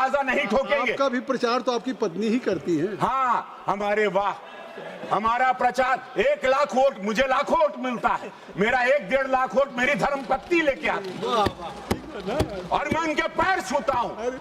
दरवाजा नहीं ठोकेंगे। आपका भी प्रचार तो आपकी पत्नी ही करती है। हाँ, हमारे वाह, हमारा प्रचार 1 लाख वोट, मुझे लाखों वोट मिलता है, मेरा 1-1.5 लाख वोट मेरी धर्मपत्नी लेके आती है और मैं उनके पैर छूता हूँ। और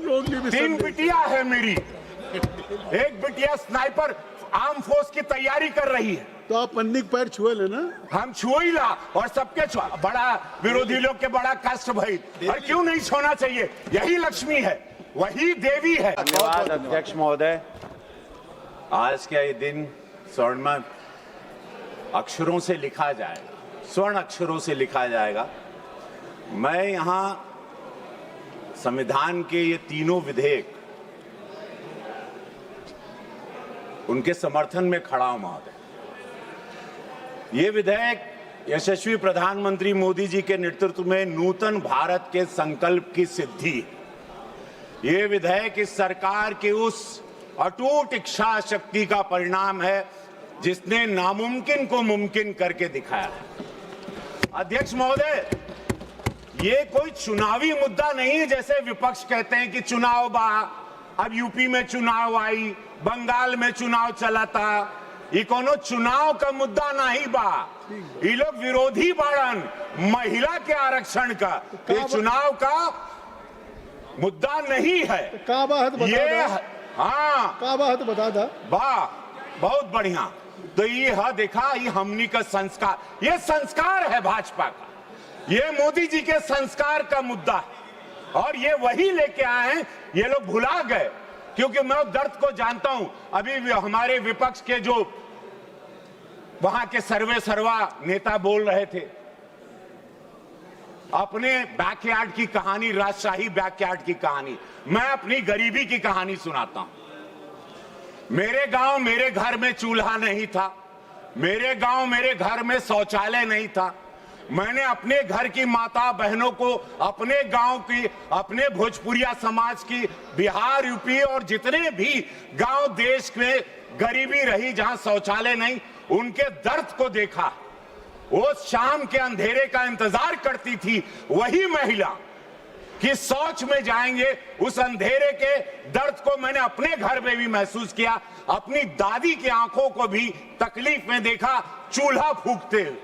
लोग 3 बिटिया है मेरी, एक बिटिया स्नाइपर आर्म फोर्स की तैयारी कर रही है, तो आप पन्नी के पैर छुए लेना। हम छुई ला और सबके बड़ा विरोधी लोग के बड़ा कष्ट भई, और क्यों नहीं छोड़ना चाहिए? यही लक्ष्मी है, वही देवी है। धन्यवाद अध्यक्ष महोदय। आज का ये दिन स्वर्ण अक्षरों से लिखा जाएगा, स्वर्ण अक्षरों से लिखा जाएगा। मैं यहाँ संविधान के ये तीनों विधेयक उनके समर्थन में खड़ा हूं महोदय। ये विधेयक यशस्वी प्रधानमंत्री मोदी जी के नेतृत्व में नूतन भारत के संकल्प की सिद्धि है। ये विधेयक इस सरकार की उस अटूट इच्छा शक्ति का परिणाम है जिसने नामुमकिन को मुमकिन करके दिखाया है। अध्यक्ष महोदय, ये कोई चुनावी मुद्दा नहीं है जैसे विपक्ष कहते हैं कि चुनाव बा, अब यूपी में चुनाव आई, बंगाल में चुनाव चला था। ये कोनो चुनाव का मुद्दा नहीं बा, ये लोग विरोधी बाड़न महिला के आरक्षण का, ये चुनाव का मुद्दा नहीं है। का बात बता ये हाँ, का बात बता था। वाह, बहुत बढ़िया। तो ये है, देखा, ये हमनी का संस्कार, ये संस्कार है भाजपा का, ये मोदी जी के संस्कार का मुद्दा है और ये वही लेके आए हैं। ये लोग भुला गए क्योंकि मैं दर्द को जानता हूं। अभी भी हमारे विपक्ष के जो वहां के सर्वा नेता बोल रहे थे अपने बैकयार्ड की कहानी, राजशाही बैकयार्ड की कहानी। मैं अपनी गरीबी की कहानी सुनाता हूं। मेरे गांव मेरे घर में चूल्हा नहीं था, मेरे गांव मेरे घर में शौचालय नहीं था। मैंने अपने घर की माता बहनों को, अपने गांव की, अपने भोजपुरिया समाज की, बिहार, यूपी और जितने भी गांव देश में गरीबी रही जहां शौचालय नहीं, उनके दर्द को देखा। वो शाम के अंधेरे का इंतजार करती थी वही महिला कि शौच में जाएंगे। उस अंधेरे के दर्द को मैंने अपने घर में भी महसूस किया, अपनी दादी की आंखों को भी तकलीफ में देखा चूल्हा फूंकते हुए।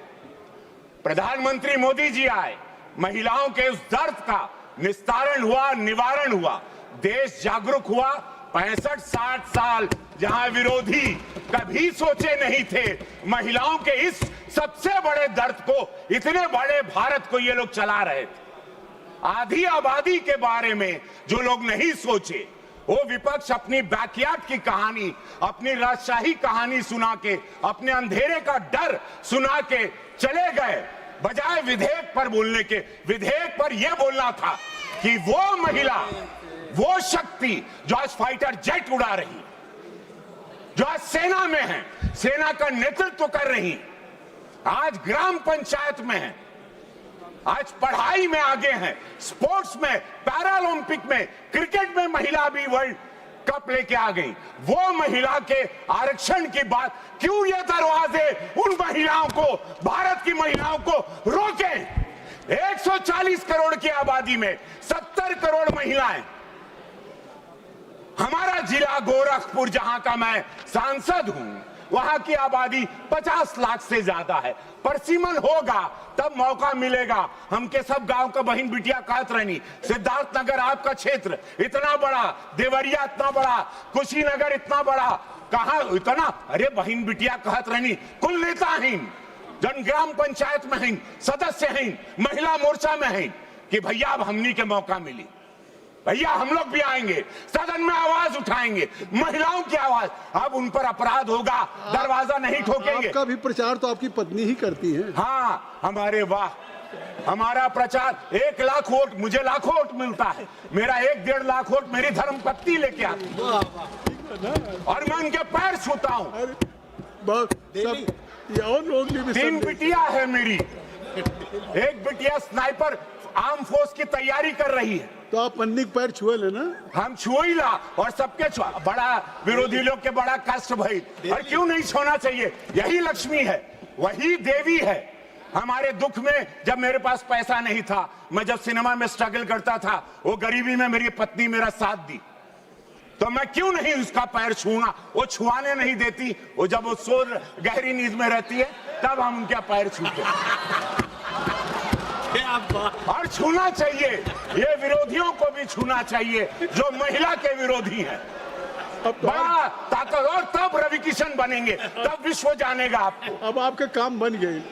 प्रधानमंत्री मोदी जी आए, महिलाओं के उस दर्द का निस्तारण हुआ, निवारण हुआ, देश जागरूक हुआ। 65-60 साल जहां विरोधी कभी सोचे नहीं थे महिलाओं के इस सबसे बड़े दर्द को, इतने बड़े भारत को ये लोग चला रहे थे। आधी आबादी के बारे में जो लोग नहीं सोचे, वो विपक्ष अपनी बैकयार्ड की कहानी, अपनी राजशाही कहानी सुना के, अपने अंधेरे का डर सुना के चले गए, बजाय विधेयक पर बोलने के। विधेयक पर यह बोलना था कि वो महिला, वो शक्ति जो आज फाइटर जेट उड़ा रही, जो आज सेना में है, सेना का नेतृत्व कर रही, आज ग्राम पंचायत में है, आज पढ़ाई में आगे हैं, स्पोर्ट्स में, पैरालंपिक में, क्रिकेट में महिला भी वर्ल्ड कप लेके आ गई, वो महिला के आरक्षण की बात क्यों ये दरवाजे उन महिलाओं को, भारत की महिलाओं को रोके? 140 करोड़ की आबादी में 70 करोड़ महिलाएं। हमारा जिला गोरखपुर जहां का मैं सांसद हूं, वहां की आबादी 50 लाख से ज्यादा है। परसिमन होगा तब मौका मिलेगा। हमके सब गांव का बहन बिटिया कहत रहनी, सिद्धार्थनगर आपका क्षेत्र इतना बड़ा, देवरिया इतना बड़ा, कुशीनगर इतना बड़ा, कहां इतना, अरे बहन बिटिया कहत रहनी, कुल नेता हैं, जन ग्राम पंचायत में हैं, सदस्य हैं, महिला मोर्चा में हैं, कि भैया अब हमनी के मौका मिली, भैया हम लोग भी आएंगे, सदन में आवाज उठाएंगे, महिलाओं की आवाज। अब उन पर अपराध होगा, दरवाजा नहीं ठोकेंगे। आपका भी प्रचार तो आपकी पत्नी ही करती है। हाँ, हमारे वाह, हमारा प्रचार 1 लाख वोट, मुझे लाखों वोट मिलता है, मेरा 1-1.5 लाख वोट मेरी धर्मपत्नी लेके आती है और मैं उनके पैर छूता हूँ। और लोग 3 बिटिया है मेरी, एक बिटिया स्नाइपर आर्म फोर्स की तैयारी कर रही है, तो आप पन्नी के पैर छुए लेना। हम छुई ला और सबके बड़ा विरोधी लोग के बड़ा कष्ट भई, और क्यों नहीं छोड़ना चाहिए? यही लक्ष्मी है, वही देवी है, हमारे दुख में जब मेरे पास पैसा नहीं था, मैं जब सिनेमा में स्ट्रगल करता था, वो गरीबी में मेरी पत्नी मेरा साथ दी, तो मैं क्यों नहीं उसका पैर छूंगा? वो छुआने नहीं देती, वो जब वो सो गहरी नींद में रहती है तब हम उनका पैर छूते हैं। और छूना चाहिए, ये विरोधियों को भी छूना चाहिए जो महिला के विरोधी हैं। अब तो बड़ा ताकत, और तब रवि किशन बनेंगे, तब विश्व जानेगा आपको। अब आपके काम बन गए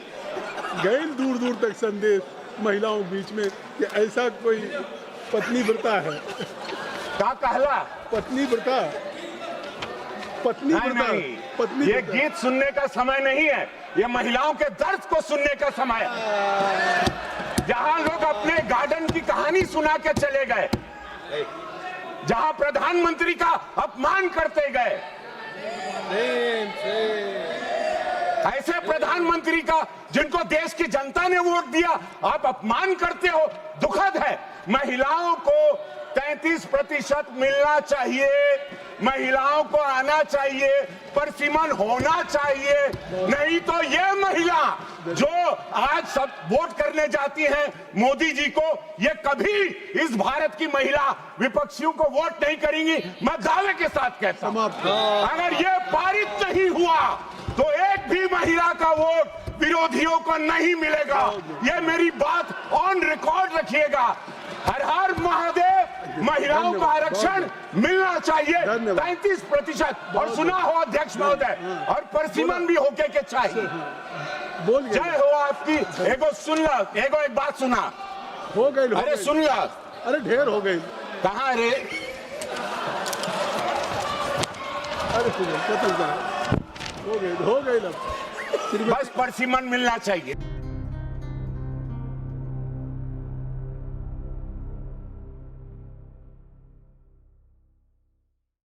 दूर दूर तक संदेश महिलाओं के बीच में कि ऐसा कोई पत्नी व्रता है, क्या कहला? पत्नी व्रता, पत्नी नहीं, व्रता, नहीं, पत्नी ये व्रता। गीत सुनने का समय नहीं है, ये महिलाओं के दर्द को सुनने का समय है। जहां लोग अपने गार्डन की कहानी सुना के चले गए, जहां प्रधानमंत्री का अपमान करते गए, ऐसे प्रधानमंत्री का जिनको देश की जनता ने वोट दिया आप अपमान करते हो, दुखद है। महिलाओं को 33% मिलना चाहिए, महिलाओं को आना चाहिए, परसिमन होना चाहिए, नहीं तो ये महिला जो आज सब वोट करने जाती हैं मोदी जी को, ये कभी इस भारत की महिला विपक्षियों को वोट नहीं करेंगी। मैं दावे के साथ कहता हूं, अगर ये पारित नहीं हुआ तो एक भी महिला का वोट विरोधियों को नहीं मिलेगा। ये मेरी बात ऑन रिकॉर्ड रखिएगा। हर हर महादेव, महिलाओं को आरक्षण मिलना चाहिए 33%। और सुना हो अध्यक्ष महोदय, और परसिमन भी होके के चाहिए। बोल गए, जय हो आपकी। एगो सुन ला, एगो एक बात सुना। हो गए, अरे सुन ला, अरे ढेर हो गई, कहाँ रे? अरे हो गए ना, बस परसिमन मिलना चाहिए।